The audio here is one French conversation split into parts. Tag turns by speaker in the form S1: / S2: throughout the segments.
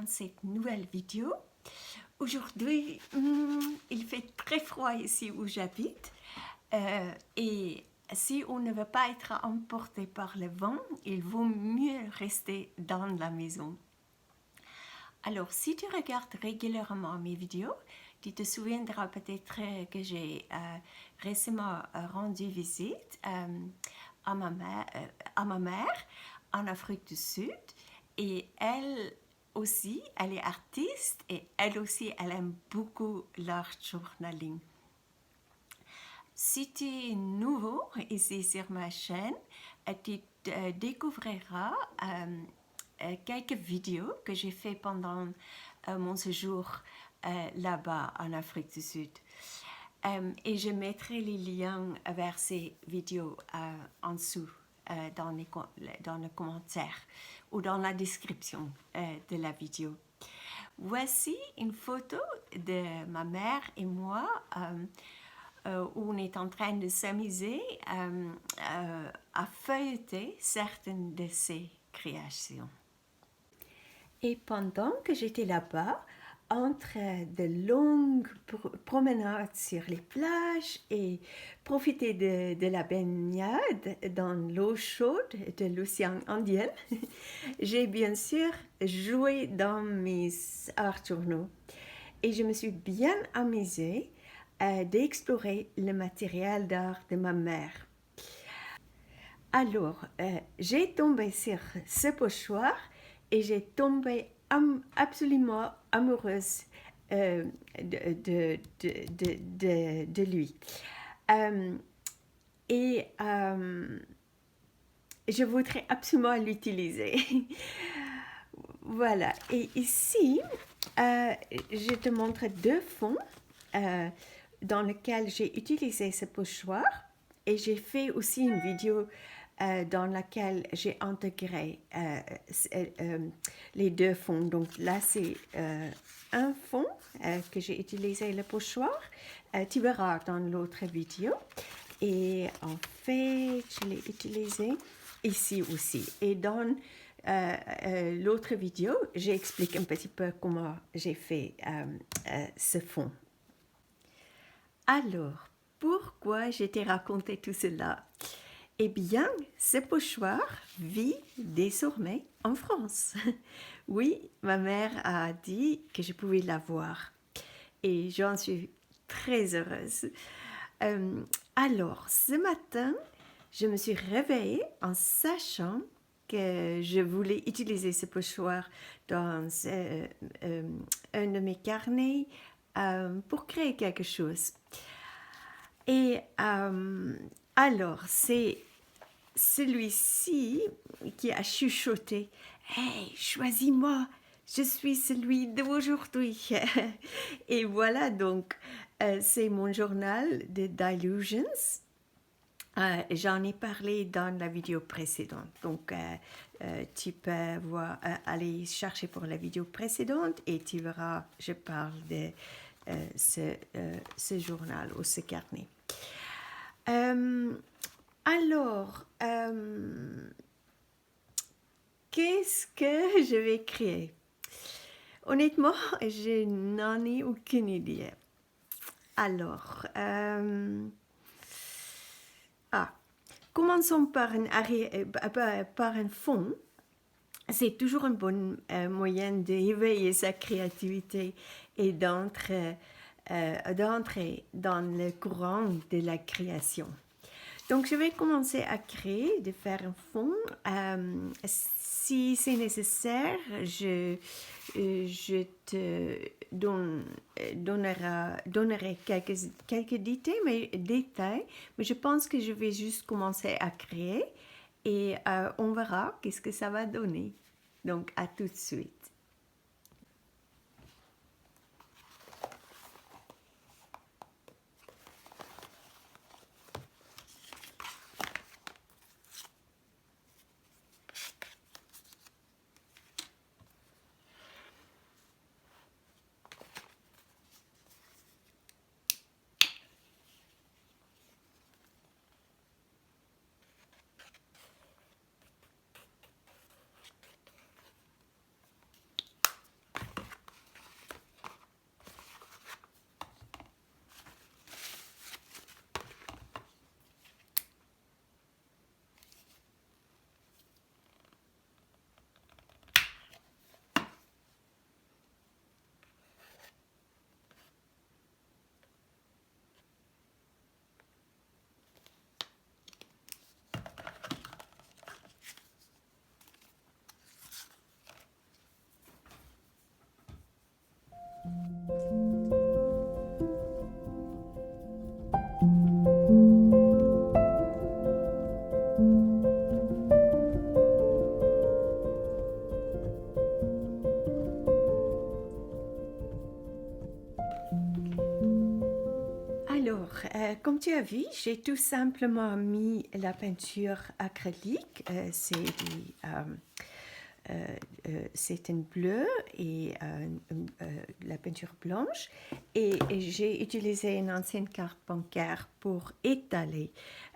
S1: dans cette nouvelle vidéo. Aujourd'hui, il fait très froid ici où j'habite et si on ne veut pas être emporté par le vent, il vaut mieux rester dans la maison. Alors, si tu regardes régulièrement mes vidéos, tu te souviendras peut-être que j'ai récemment rendu visite à ma mère en Afrique du Sud. Et elle aussi, elle est artiste et elle aussi, elle aime beaucoup l'art journaling. Si tu es nouveau ici sur ma chaîne, tu découvriras quelques vidéos que j'ai fait pendant mon séjour là-bas en Afrique du Sud. Et je mettrai les liens vers ces vidéos en dessous dans le commentaire ou dans la description de la vidéo. Voici une photo de ma mère et moi où on est en train de s'amuser à feuilleter certaines de ses créations. Et pendant que j'étais là-bas, entre de longues promenades sur les plages et profiter de la baignade dans l'eau chaude de l'océan Indien, j'ai bien sûr joué dans mes art journaux et je me suis bien amusée d'explorer le matériel d'art de ma mère. Alors, j'ai tombé sur ce pochoir et j'ai tombé absolument amoureuse de lui. Je voudrais absolument l'utiliser. Voilà, et ici, je te montre deux fonds dans lesquels j'ai utilisé ce pochoir et j'ai fait aussi une vidéo dans laquelle j'ai intégré les deux fonds. Donc là, c'est un fond que j'ai utilisé le pochoir. Tu verras dans l'autre vidéo. Et en fait, je l'ai utilisé ici aussi. Et dans l'autre vidéo, j'explique un petit peu comment j'ai fait ce fond. Alors, pourquoi je t'ai raconté tout cela? Eh bien, ce pochoir vit désormais en France. Oui, ma mère a dit que je pouvais l'avoir et j'en suis très heureuse. Alors, ce matin, je me suis réveillée en sachant que je voulais utiliser ce pochoir dans un de mes carnets pour créer quelque chose. Et alors, c'est celui-ci qui a chuchoté « Hey, choisis-moi, je suis celui d'aujourd'hui !» Et voilà donc, c'est mon journal de Dylusions. J'en ai parlé dans la vidéo précédente. Donc, tu peux aller chercher pour la vidéo précédente et tu verras, je parle de ce journal ou ce carnet. Alors, qu'est-ce que je vais créer? Honnêtement, je n'en ai aucune idée. Alors, commençons par un fond. C'est toujours un bon moyen d'éveiller sa créativité et d'entrer dans le courant de la création. Donc, je vais commencer à créer, de faire un fond. Si c'est nécessaire, je te donnerai quelques détails, mais je pense que je vais juste commencer à créer et on verra qu'est-ce que ça va donner. Donc, à tout de suite. Comme tu as vu, j'ai tout simplement mis la peinture acrylique. C'est un bleu et la peinture blanche. Et j'ai utilisé une ancienne carte bancaire pour étaler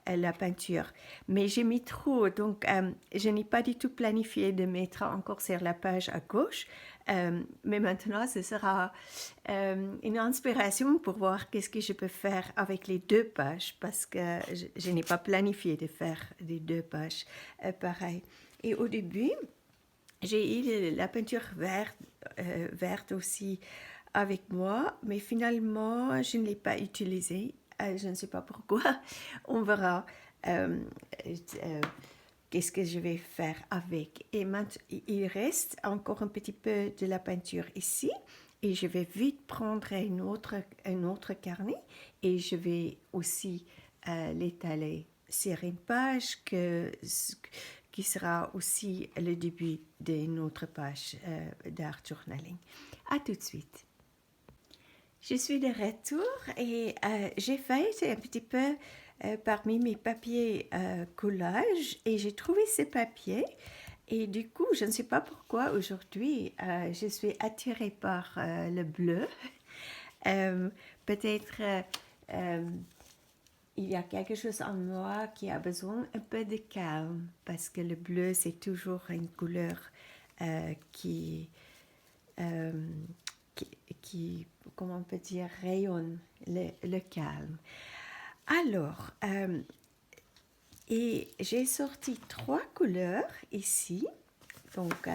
S1: la peinture. Mais j'ai mis trop, donc je n'ai pas du tout planifié de mettre encore sur la page à gauche. Mais maintenant, ce sera une inspiration pour voir qu'est-ce que je peux faire avec les deux pages parce que je n'ai pas planifié de faire les deux pages pareil. Et au début, j'ai eu la peinture verte aussi avec moi, mais finalement, je ne l'ai pas utilisée. Je ne sais pas pourquoi. On verra euh, qu'est-ce que je vais faire avec. Et maintenant, il reste encore un petit peu de la peinture ici. Et je vais vite prendre un autre carnet et je vais aussi l'étaler sur une page qui sera aussi le début d'une autre page d'art journaling. À tout de suite. Je suis de retour et j'ai feuilleté un petit peu parmi mes papiers collage et j'ai trouvé ces papiers. Et du coup, je ne sais pas pourquoi aujourd'hui, je suis attirée par le bleu. Peut-être il y a quelque chose en moi qui a besoin un peu de calme parce que le bleu, c'est toujours une couleur qui, euh, comment on peut dire, rayonne le calme. Alors, et j'ai sorti 3 couleurs ici. Donc,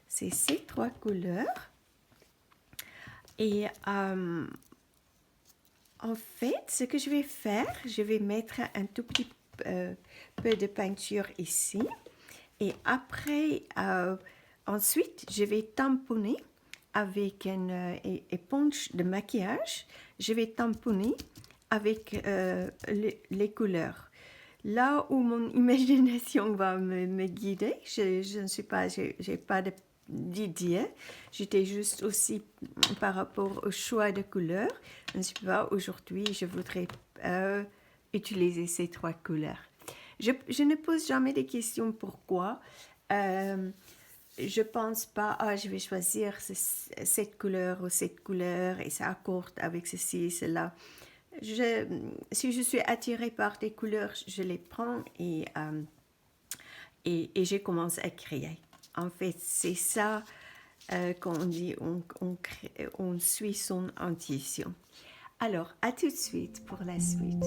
S1: c'est ces 3 couleurs. Et en fait, ce que je vais faire, je vais mettre un tout petit peu de peinture ici. Et après, ensuite, je vais tamponner avec une éponge de maquillage. Je vais tamponner avec les couleurs. Là où mon imagination va me guider, je ne sais pas, j'ai pas d'idée. J'étais juste aussi par rapport au choix de couleurs. Je ne sais pas, aujourd'hui, je voudrais utiliser ces 3 couleurs. Je ne pose jamais des questions pourquoi. Je pense pas, ah, je vais choisir cette couleur ou cette couleur et ça accorde avec ceci, cela. Si je suis attirée par des couleurs, je les prends et je commence à créer. En fait, c'est ça qu'on dit, on suit son intuition. Alors, à tout de suite pour la suite.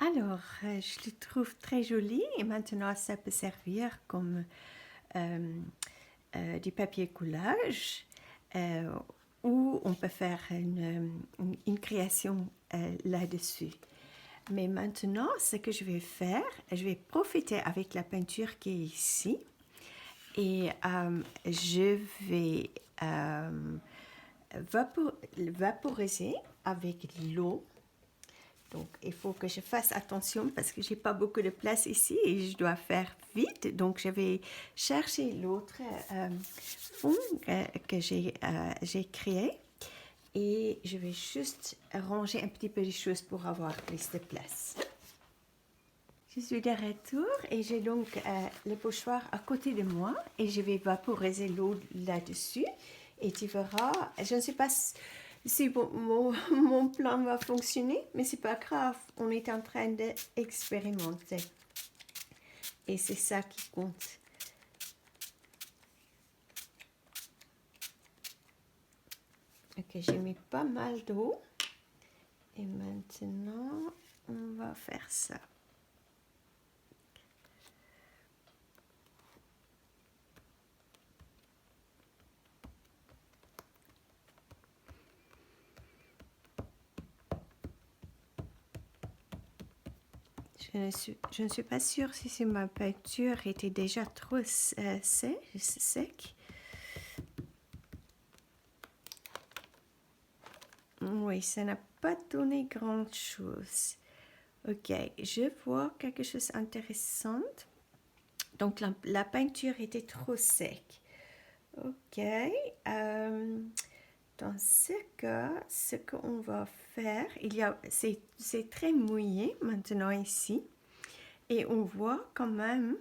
S1: Alors, je le trouve très joli et maintenant ça peut servir comme du papier collage ou on peut faire une création là-dessus. Mais maintenant, ce que je vais faire, je vais profiter avec la peinture qui est ici et je vais vaporiser avec l'eau. Donc, il faut que je fasse attention parce que j'ai pas beaucoup de place ici et je dois faire vite. Donc, je vais chercher l'autre fond que j'ai créé et je vais juste ranger un petit peu les choses pour avoir plus de place. Je suis de retour et j'ai donc le pochoir à côté de moi et je vais vaporiser l'eau là-dessus. Et tu verras, je ne sais pas si mon plan va fonctionner, mais c'est pas grave, on est en train d'expérimenter. Et c'est ça qui compte. Ok, j'ai mis pas mal d'eau. Et maintenant, on va faire ça. Je ne suis pas sûre si ma peinture était déjà trop sec. Oui, ça n'a pas donné grand-chose. Ok, je vois quelque chose d'intéressant. Donc, la peinture était trop sec. Ok. Dans ce cas, ce qu'on va faire, c'est très mouillé maintenant ici. Et on voit quand même,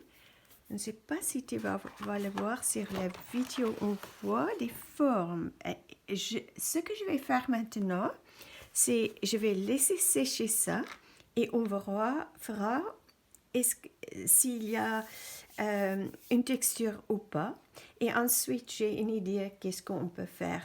S1: je ne sais pas si tu vas le voir sur la vidéo, on voit des formes. Ce que je vais faire maintenant, c'est je vais laisser sécher ça et on verra s'il y a une texture ou pas. Et ensuite, j'ai une idée qu'est-ce qu'on peut faire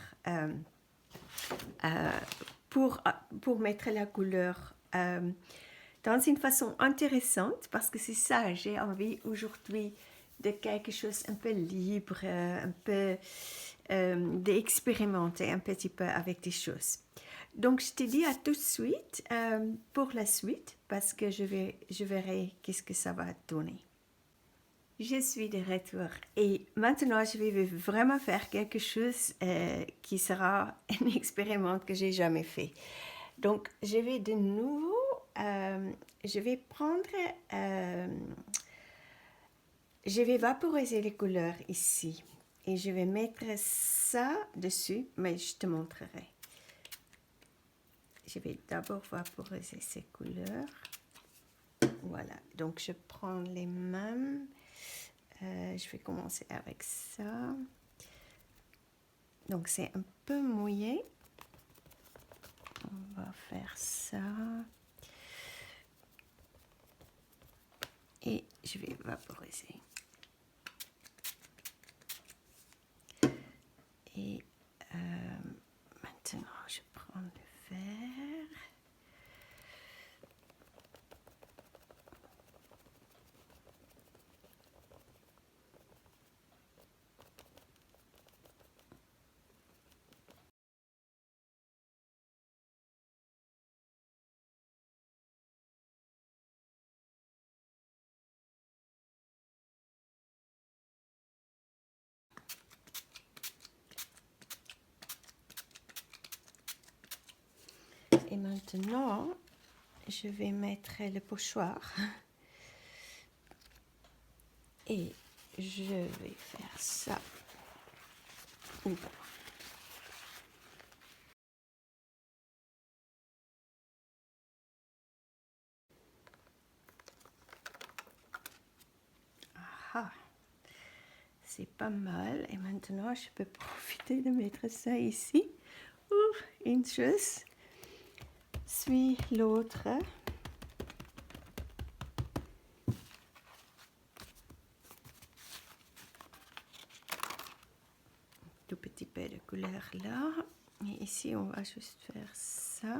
S1: pour mettre la couleur dans une façon intéressante, parce que c'est ça, j'ai envie aujourd'hui de quelque chose un peu libre, un peu d'expérimenter un petit peu avec des choses. Donc, je te dis à tout de suite pour la suite, parce que je verrai qu'est-ce que ça va donner. Je suis de retour et maintenant je vais vraiment faire quelque chose qui sera un expériment que j'ai jamais fait. Donc, je vais de nouveau, je vais prendre, je vais vaporiser les couleurs ici et je vais mettre ça dessus, mais je te montrerai. Je vais d'abord vaporiser ces couleurs. Voilà, donc je prends les mêmes. Je vais commencer avec ça. Donc c'est un peu mouillé. On va faire ça. Et je vais vaporiser. Et maintenant, je prends le verre. Et maintenant, je vais mettre le pochoir. Et je vais faire ça. Ah, c'est pas mal. Et maintenant, je peux profiter de mettre ça ici. Ouf, une chose suit l'autre. Tout petit peu de couleur là. Et ici, on va juste faire ça.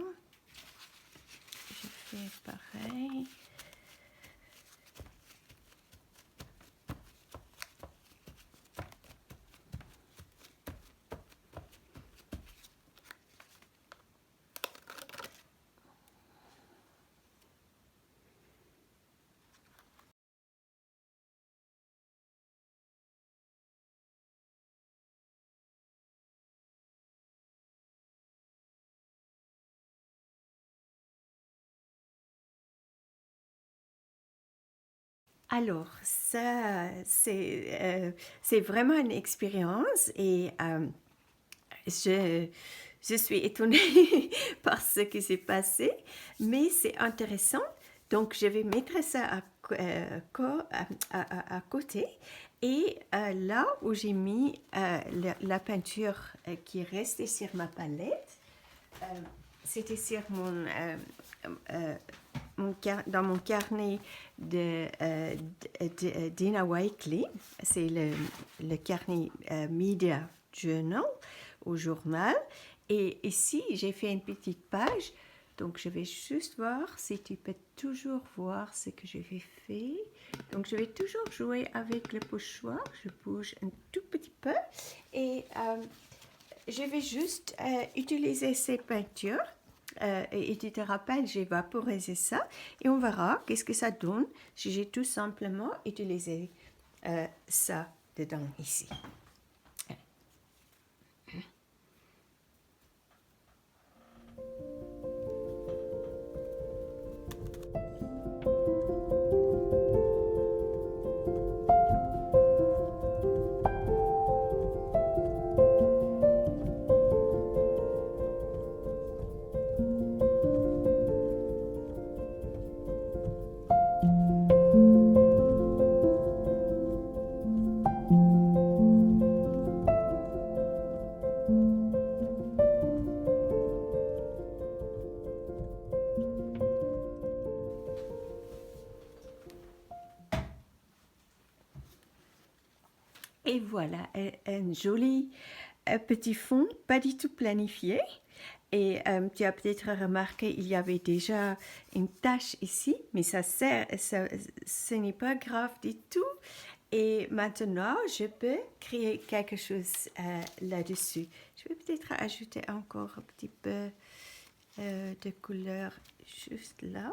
S1: Je fais pareil. Alors, ça, c'est vraiment une expérience et je suis étonnée par ce qui s'est passé, mais c'est intéressant. Donc, je vais mettre ça à côté. Et là où j'ai mis la peinture qui est restée sur ma palette, c'était sur dans mon carnet de Dina Whiteley. C'est le carnet Media Journal au journal. Et ici, j'ai fait une petite page. Donc, je vais juste voir si tu peux toujours voir ce que j'ai fait. Donc, je vais toujours jouer avec le pochoir. Je bouge un tout petit peu. Et je vais juste utiliser ces peintures. et tu te rappelles, j'ai vaporisé ça et on verra qu'est-ce que ça donne si j'ai tout simplement utilisé ça dedans ici. Et voilà, un joli petit fond, pas du tout planifié. Et tu as peut-être remarqué, il y avait déjà une tache ici, mais ce n'est pas grave du tout. Et maintenant, je peux créer quelque chose là-dessus. Je vais peut-être ajouter encore un petit peu de couleur juste là.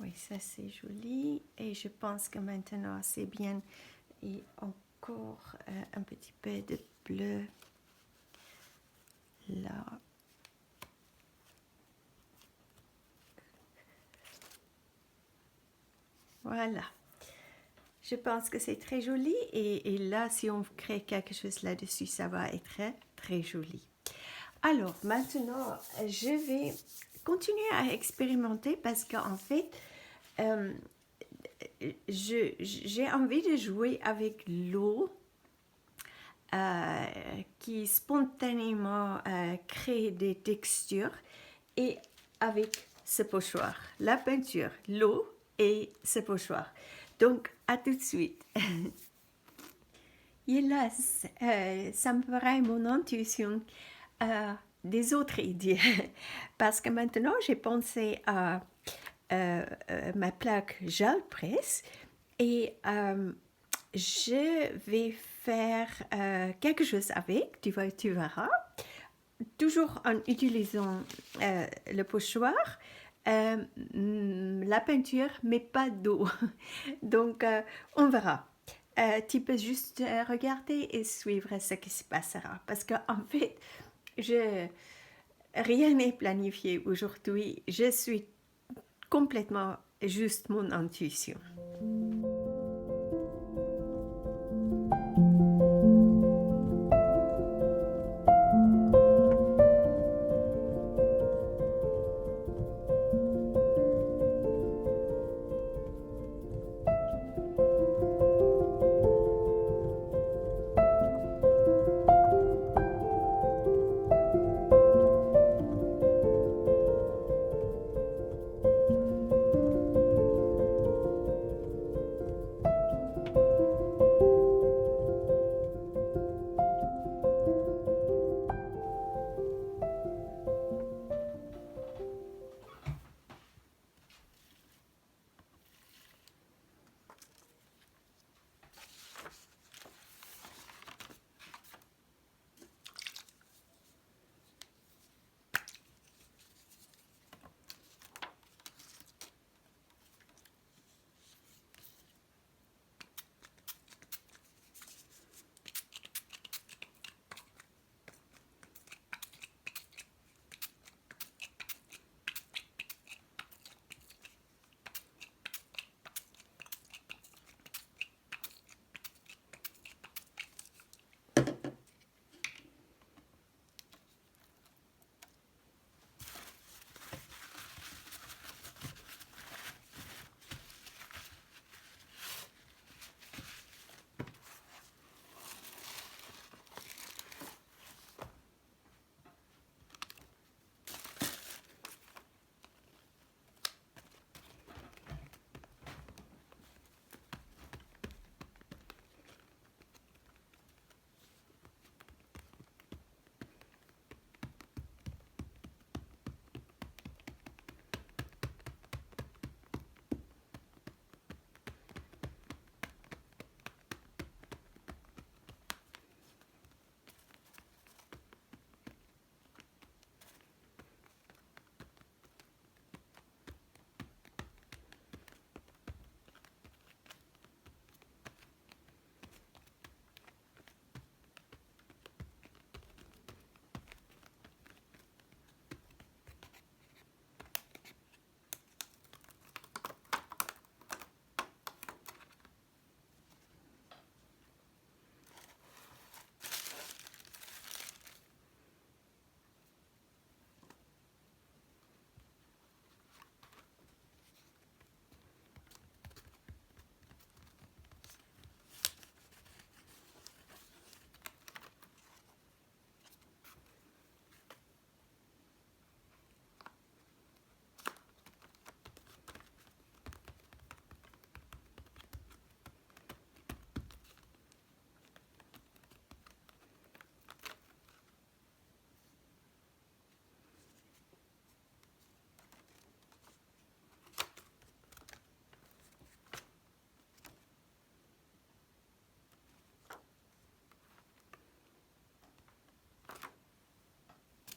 S1: Oui, ça c'est joli. Et je pense que maintenant c'est bien. Et encore un petit peu de bleu là. Voilà. Je pense que c'est très joli et là, si on crée quelque chose là-dessus, ça va être très, très joli. Alors, maintenant, je vais continuer à expérimenter parce qu'en fait, j'ai envie de jouer avec l'eau qui spontanément crée des textures et avec ce pochoir, la peinture, l'eau et ce pochoir. Donc, à tout de suite. Et là, ça me paraît mon intuition des autres idées. Parce que maintenant, j'ai pensé à ma plaque gel presse et je vais faire quelque chose avec, tu verras, toujours en utilisant le pochoir, la peinture, mais pas d'eau. Donc, on verra. Tu peux juste regarder et suivre ce qui se passera. Parce qu'en fait, rien n'est planifié aujourd'hui. Je suis complètement juste mon intuition.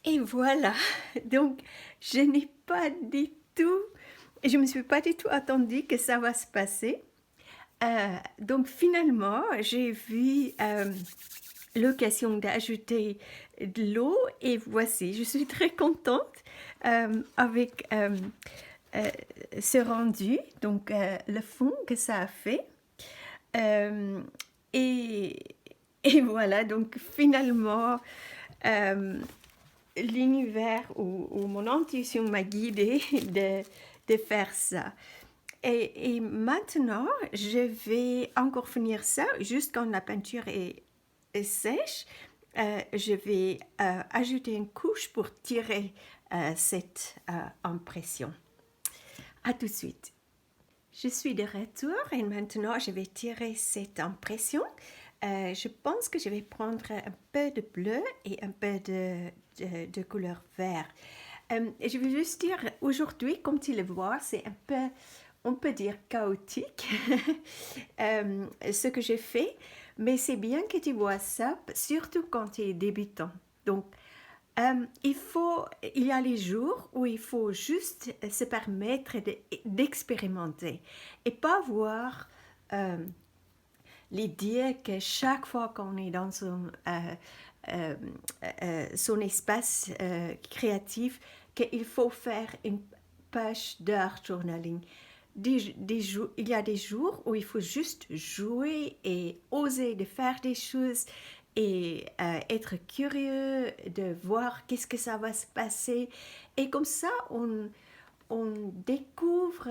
S1: Et voilà, donc je n'ai pas du tout, je me suis pas du tout attendue que ça va se passer. Donc finalement, j'ai vu l'occasion d'ajouter de l'eau et voici, je suis très contente avec euh, ce rendu, donc le fond que ça a fait. Euh, et, et voilà, donc finalement, euh, l'univers ou mon intuition m'a guidée de faire ça. Et maintenant, je vais encore finir ça, juste quand la peinture est sèche. Je vais ajouter une couche pour tirer cette impression. À tout de suite. Je suis de retour et maintenant je vais tirer cette impression. Je pense que je vais prendre un peu de bleu et un peu de couleur vert. Je veux juste dire, aujourd'hui, comme tu le vois, c'est un peu, on peut dire chaotique, ce que j'ai fait, mais c'est bien que tu vois ça, surtout quand tu es débutant. Donc, il y a les jours où il faut juste se permettre d'expérimenter et pas voir l'idée que chaque fois qu'on est dans son espace créatif, qu'il faut faire une page d'art journaling. Il y a des jours où il faut juste jouer et oser de faire des choses et être curieux de voir qu'est-ce que ça va se passer. Et comme ça, on découvre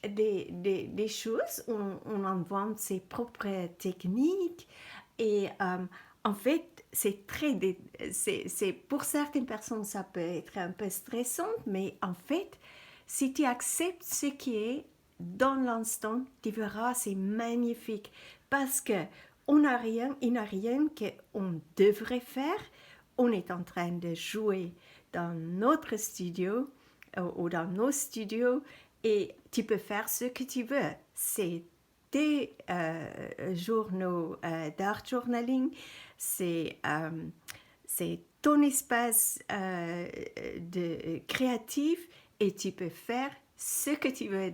S1: des choses, on invente ses propres techniques et en fait, pour certaines personnes, ça peut être un peu stressant, mais en fait, si tu acceptes ce qui est dans l'instant, tu verras, c'est magnifique parce que il n'y a rien qu'on devrait faire. On est en train de jouer dans notre studio ou dans nos studios et tu peux faire ce que tu veux. C'est des journaux d'art journaling, c'est ton espace créatif et tu peux faire ce que tu veux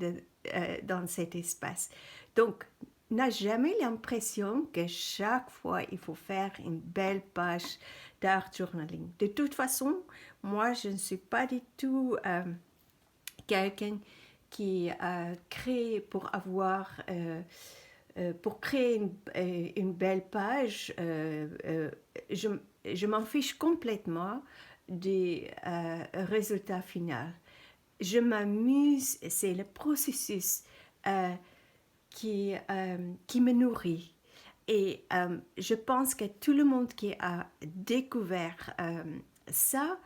S1: dans cet espace. Donc, n'a jamais l'impression que chaque fois il faut faire une belle page d'art journaling. De toute façon, moi je ne suis pas du tout quelqu'un qui crée pour créer une belle page. Je m'en fiche complètement du résultat final. Je m'amuse, c'est le processus qui me nourrit. Et je pense que tout le monde qui a découvert ça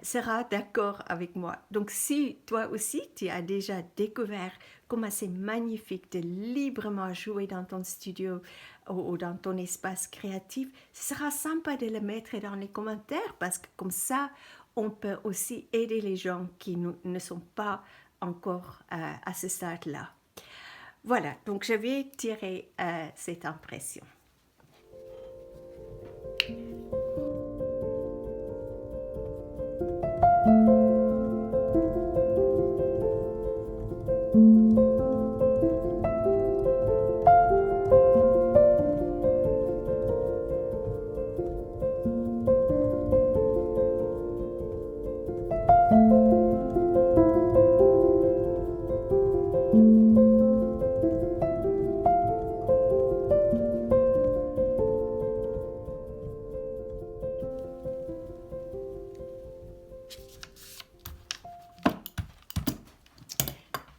S1: sera d'accord avec moi. Donc si toi aussi tu as déjà découvert comment c'est magnifique de librement jouer dans ton studio ou dans ton espace créatif, ce sera sympa de le mettre dans les commentaires parce que comme ça, on peut aussi aider les gens qui ne sont pas encore à ce stade-là. Voilà, donc je vais tirer cette impression.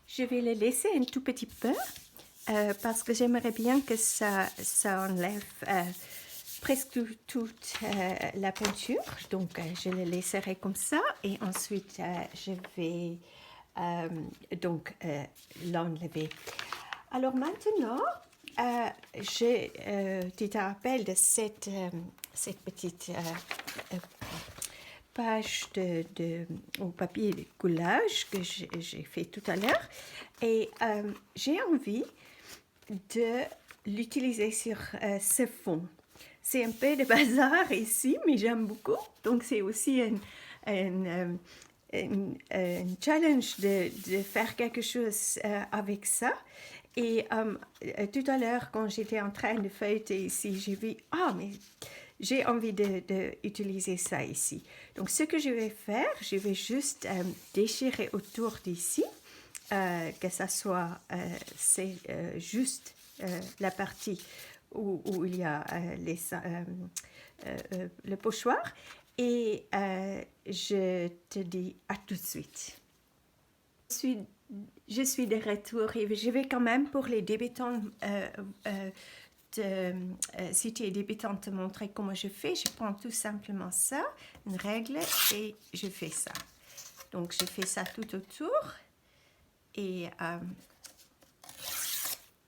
S1: Je vais le laisser un tout petit peu parce que j'aimerais bien que ça enlève presque toute la peinture. Donc, je le laisserai comme ça et ensuite, je vais l'enlever. Alors maintenant, tu te rappelles de cette petite page au papier de coulage que j'ai fait tout à l'heure et j'ai envie de l'utiliser sur ce fond. c'est un peu de bazar ici, mais j'aime beaucoup. Donc c'est aussi un challenge de faire quelque chose avec ça. Et tout à l'heure, quand j'étais en train de feuilleter ici, j'ai vu, ah, mais j'ai envie d'utiliser ça ici. Donc, ce que je vais faire, je vais juste déchirer autour d'ici, que ça soit, c'est juste la partie où il y a le pochoir. Et je te dis à tout de suite. Je suis de retour et je vais quand même pour les débutants, si tu es débutante, te montrer comment je fais. Je prends tout simplement ça, une règle, et je fais ça. Donc je fais ça tout autour et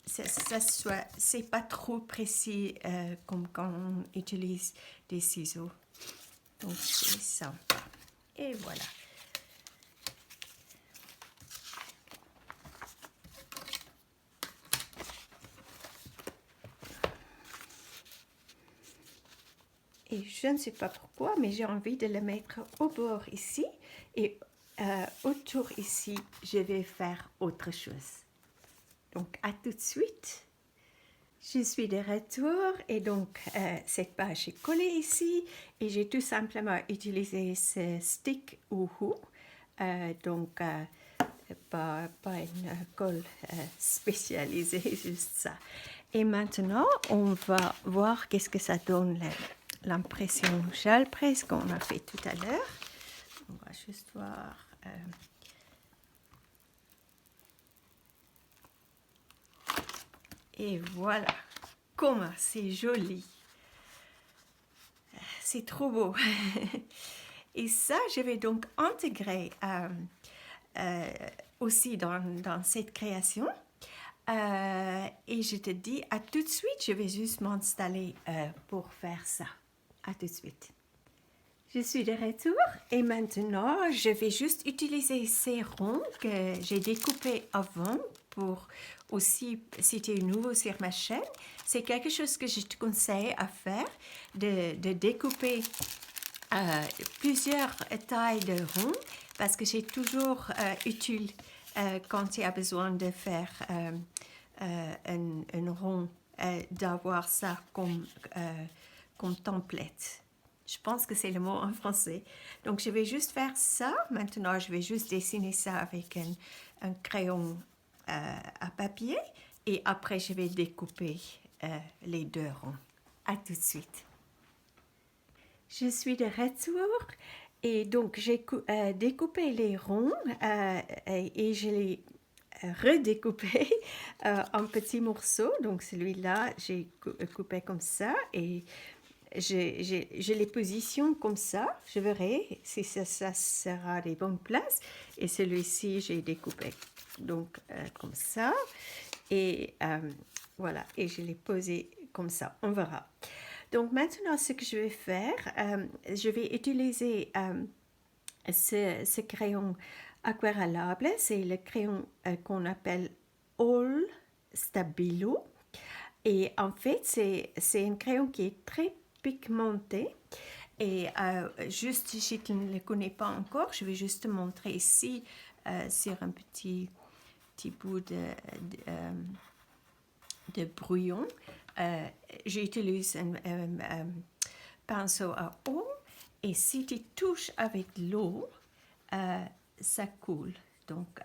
S1: c'est pas trop précis comme quand on utilise des ciseaux. Donc c'est sympa. Et voilà. Et je ne sais pas pourquoi, mais j'ai envie de le mettre au bord ici. Et autour ici, je vais faire autre chose. Donc, à tout de suite. Je suis de retour et donc cette page est collée ici. Et j'ai tout simplement utilisé ce stick Uhu. Donc, pas une colle spécialisée, juste ça. Et maintenant, on va voir qu'est-ce que ça donne l'impression gel presse qu'on a fait tout à l'heure. On va juste voir. Et voilà, comment c'est joli. C'est trop beau. Et ça, je vais donc intégrer aussi dans cette création. Et je te dis à tout de suite, je vais juste m'installer pour faire ça. À tout de suite. Je suis de retour et maintenant, je vais juste utiliser ces ronds que j'ai découpés avant pour aussi, si tu es nouveau sur ma chaîne, c'est quelque chose que je te conseille à faire, de découper plusieurs tailles de ronds parce que c'est toujours utile quand tu as besoin de faire un rond, d'avoir ça comme template. Je pense que c'est le mot en français. Donc, je vais juste faire ça. Maintenant, je vais juste dessiner ça avec un crayon à papier. Et après, je vais découper les deux ronds. À tout de suite. Je suis de retour. Et donc, j'ai découpé les ronds et je les redécoupé en petits morceaux. Donc, celui-là, j'ai coupé comme ça et je les positionne comme ça. Je verrai si ça sera des bonnes places. Et celui-ci, j'ai découpé donc comme ça. Et voilà, et je l'ai posé comme ça. On verra. Donc maintenant, ce que je vais faire, je vais utiliser ce crayon aquarellable. C'est le crayon qu'on appelle All Stabilo. Et en fait, c'est un crayon qui est très pigmenté. Et juste, si tu ne le connais pas encore, je vais juste te montrer ici sur un petit bout de brouillon. J'utilise un pinceau à eau et si tu touches avec l'eau, ça coule. Donc,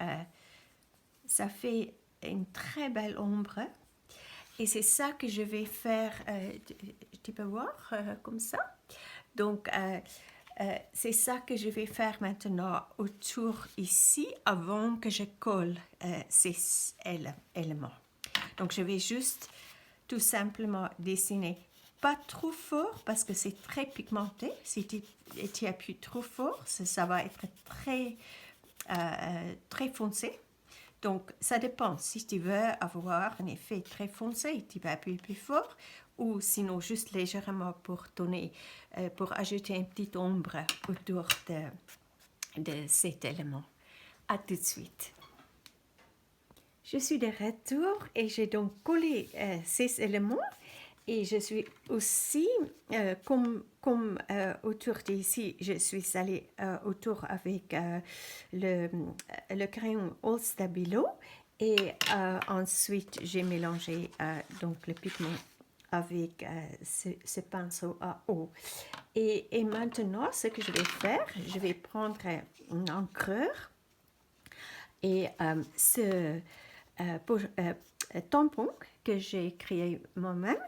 S1: ça fait une très belle ombre. Et c'est ça que je vais faire, tu peux voir, comme ça. Donc, c'est ça que je vais faire maintenant autour ici, avant que je colle ces éléments. Donc, je vais juste tout simplement dessiner pas trop fort parce que c'est très pigmenté. Si tu appuies trop fort, ça va être très foncé. Donc, ça dépend. Si tu veux avoir un effet très foncé, tu vas appuyer plus fort ou sinon juste légèrement pour ajouter une petite ombre autour de cet élément. À tout de suite. Je suis de retour et j'ai donc collé ces éléments Et je suis aussi, autour d'ici, je suis allée autour avec le crayon All Stabilo et ensuite j'ai mélangé donc le pigment avec ce pinceau à eau. Et maintenant, ce que je vais faire, je vais prendre un encreur et tampon que j'ai créé moi-même.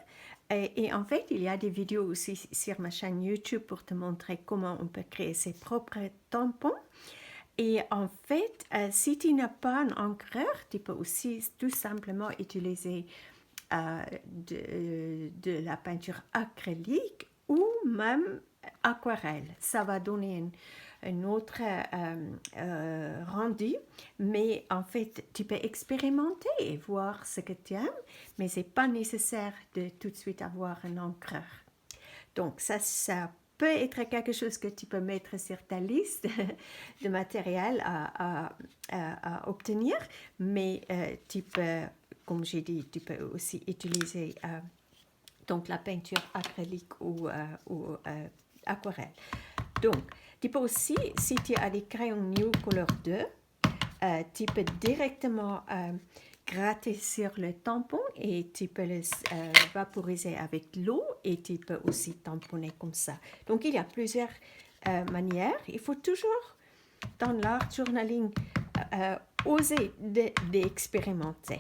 S1: Et en fait, il y a des vidéos aussi sur ma chaîne YouTube pour te montrer comment on peut créer ses propres tampons. Et en fait, si tu n'as pas un encreur, tu peux aussi tout simplement utiliser de la peinture acrylique ou même aquarelle. Ça va donner un autre rendu, mais en fait, tu peux expérimenter et voir ce que tu aimes, mais ce n'est pas nécessaire de tout de suite avoir un encreur. Donc, ça peut être quelque chose que tu peux mettre sur ta liste de matériel à obtenir, mais tu peux, comme j'ai dit, tu peux aussi utiliser donc la peinture acrylique ou aquarelle. Donc, tu peux aussi, si tu as des crayons New Color 2, tu peux directement gratter sur le tampon et tu peux le vaporiser avec l'eau et tu peux aussi tamponner comme ça. Donc, il y a plusieurs manières. Il faut toujours, dans l'art journaling, oser d'expérimenter.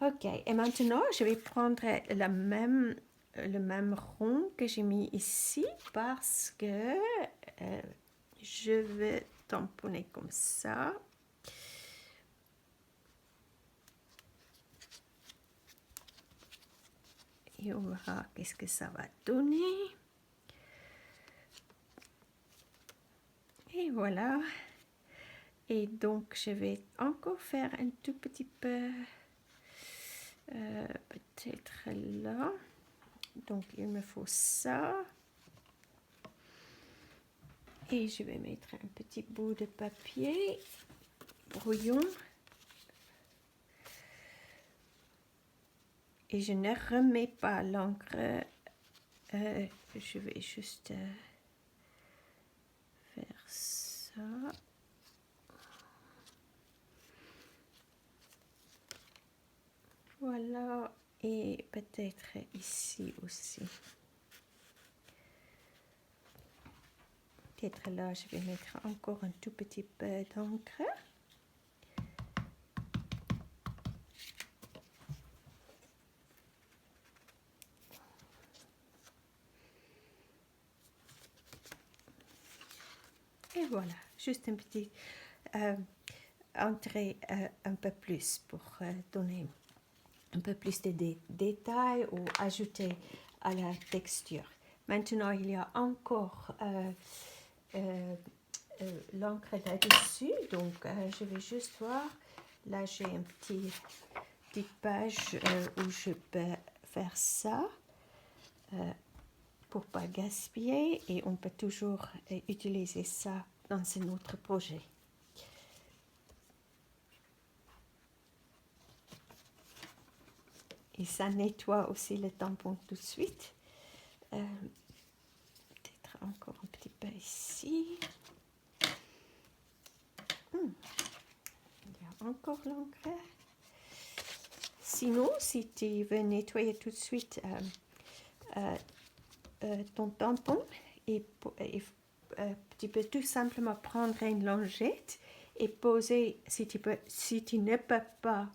S1: Ok, et maintenant, je vais prendre le même rond que j'ai mis ici parce que je vais tamponner comme ça. Et on verra qu'est-ce que ça va donner. Et voilà. Et donc, je vais encore faire un tout petit peu, peut-être là. Donc, il me faut ça. Et je vais mettre un petit bout de papier brouillon. Et je ne remets pas l'encre. Je vais juste faire ça. Voilà. Et peut-être ici aussi. Peut-être là, je vais mettre encore un tout petit peu d'encre. Et voilà, juste un petit entrée un peu plus pour donner un peu plus de détails ou ajouter à la texture. Maintenant, il y a encore l'encre là-dessus, donc je vais juste voir. Là, j'ai une petite page où je peux faire ça. Pour pas gaspiller et on peut toujours utiliser ça dans un autre projet. Et ça nettoie aussi le tampon tout de suite. Peut-être encore un petit peu ici. Il y a encore l'encre. Sinon, si tu veux nettoyer tout de suite ton tampon, et tu peux tout simplement prendre une lingette et poser, si tu ne peux pas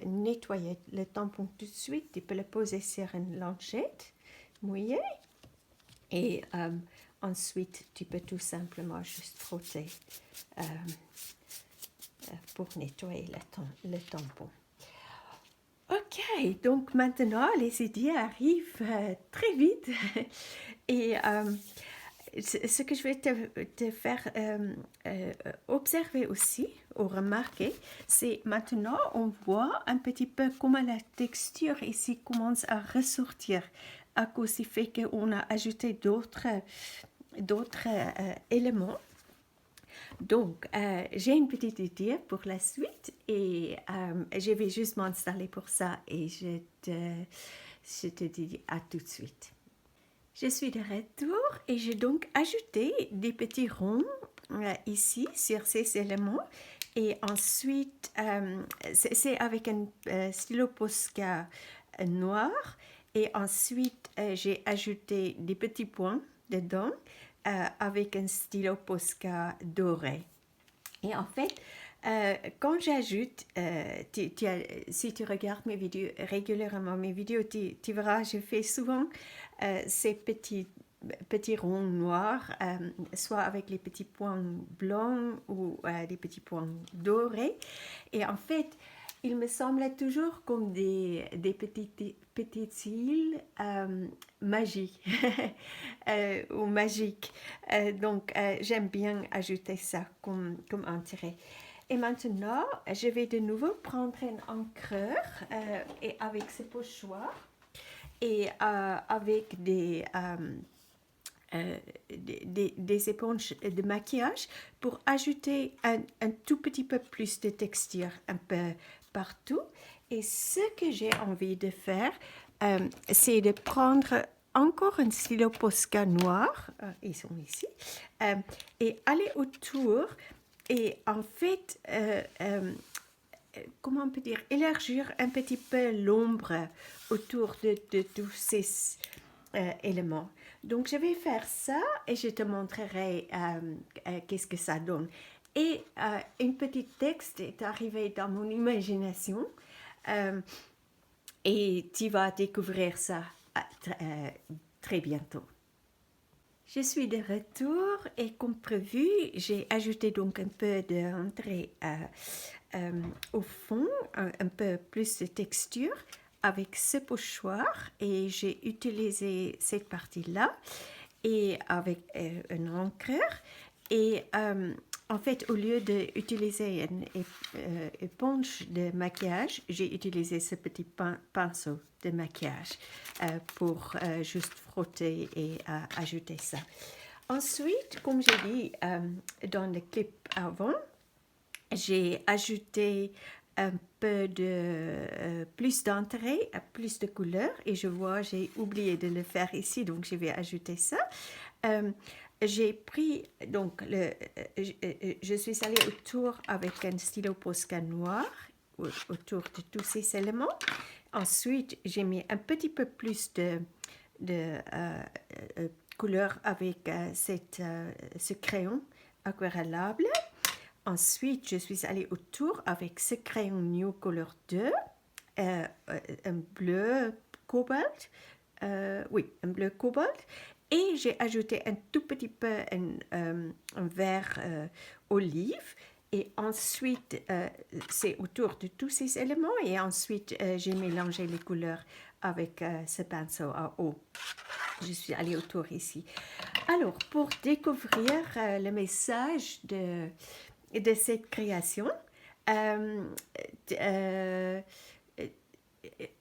S1: nettoyer le tampon tout de suite, tu peux le poser sur une lingette mouillée et ensuite tu peux tout simplement juste frotter pour nettoyer le tampon. Ok, donc maintenant les idées arrivent très vite et ce que je vais te faire observer aussi ou remarquer, c'est maintenant on voit un petit peu comment la texture ici commence à ressortir à cause du fait qu'on a ajouté d'autres éléments. Donc, j'ai une petite idée pour la suite et je vais juste m'installer pour ça et Je te dis à tout de suite. Je suis de retour et j'ai donc ajouté des petits ronds ici sur ces éléments. Et ensuite, c'est avec un stylo Posca noir. Et ensuite, j'ai ajouté des petits points dedans avec un stylo Posca doré. Et en fait, quand j'ajoute, si tu regardes mes vidéos régulièrement, mes vidéos, tu verras, je fais souvent ces petits ronds noirs, soit avec les petits points blancs ou des petits points dorés. Et en fait, il me semble toujours comme des petites îles magiques ou magiques. Donc, j'aime bien ajouter ça comme intérêt. Et maintenant, je vais de nouveau prendre un encreur et avec ce pochoir et avec des éponges de maquillage pour ajouter un tout petit peu plus de texture un peu partout. Et ce que j'ai envie de faire, c'est de prendre encore un stylo Posca noir, ils sont ici, et aller autour et en fait, comment on peut dire, élargir un petit peu l'ombre autour de tous ces éléments. Donc, je vais faire ça et je te montrerai qu'est-ce que ça donne. Et une petite texte est arrivé dans mon imagination et tu vas découvrir ça très bientôt. Je suis de retour et comme prévu, j'ai ajouté donc un peu d'entrée au fond, un peu plus de texture avec ce pochoir et j'ai utilisé cette partie-là et avec un encreur et en fait au lieu d'utiliser une éponge de maquillage, j'ai utilisé ce petit pinceau de maquillage pour juste frotter et ajouter ça. Ensuite, comme j'ai dit dans le clip avant, j'ai ajouté un peu de plus d'entrée, plus de couleurs et je vois j'ai oublié de le faire ici donc je vais ajouter ça. J'ai pris donc je suis allée autour avec un stylo Posca noir autour de tous ces éléments. Ensuite j'ai mis un petit peu plus de couleur avec ce crayon aquarellable. Ensuite, je suis allée autour avec ce crayon New Color 2, un bleu cobalt, oui, un bleu cobalt, et j'ai ajouté un tout petit peu un vert olive. Et ensuite, c'est autour de tous ces éléments. Et ensuite, j'ai mélangé les couleurs avec ce pinceau à eau. Je suis allée autour ici. Alors, pour découvrir le message de cette création, à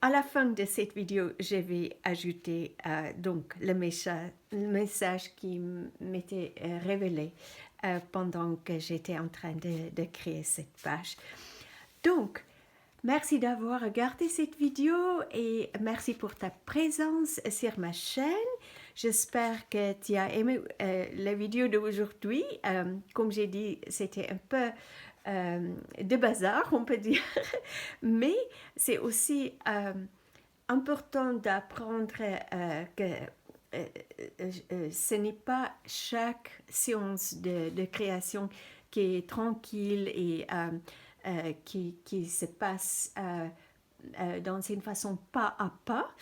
S1: la fin de cette vidéo, je vais ajouter donc le message qui m'était révélé pendant que j'étais en train de créer cette page. Donc, merci d'avoir regardé cette vidéo et merci pour ta présence sur ma chaîne. J'espère que tu as aimé la vidéo d'aujourd'hui. Comme j'ai dit, c'était un peu de bazar, on peut dire. Mais c'est aussi important d'apprendre que ce n'est pas chaque séance de création qui est tranquille et qui se passe dans une façon pas à pas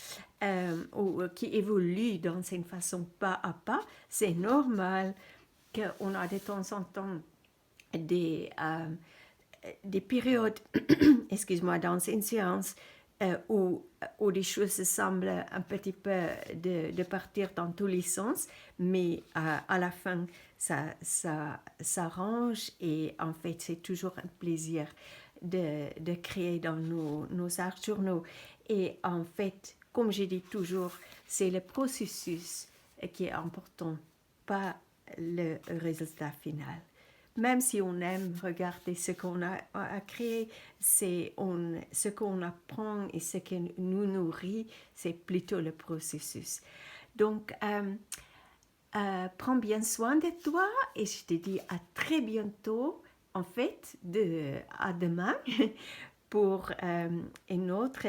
S1: ou qui évolue dans une façon pas à pas. C'est normal qu'on a de temps en temps des périodes, excuse-moi, dans une séance où les choses semblent un petit peu de partir dans tous les sens, mais à la fin, ça s'arrange et en fait, c'est toujours un plaisir de créer dans nos arts journaux. Et en fait, comme je dis toujours, c'est le processus qui est important, pas le résultat final. même si on aime regarder ce qu'on a créé, ce qu'on apprend et ce qui nous nourrit, c'est plutôt le processus. Donc, prends bien soin de toi et je te dis à très bientôt, en fait, à demain pour une autre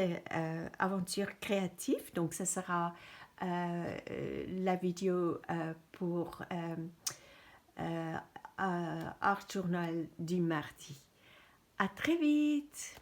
S1: aventure créative. Donc, ce sera la vidéo pour euh, Art Journal du mardi. À très vite!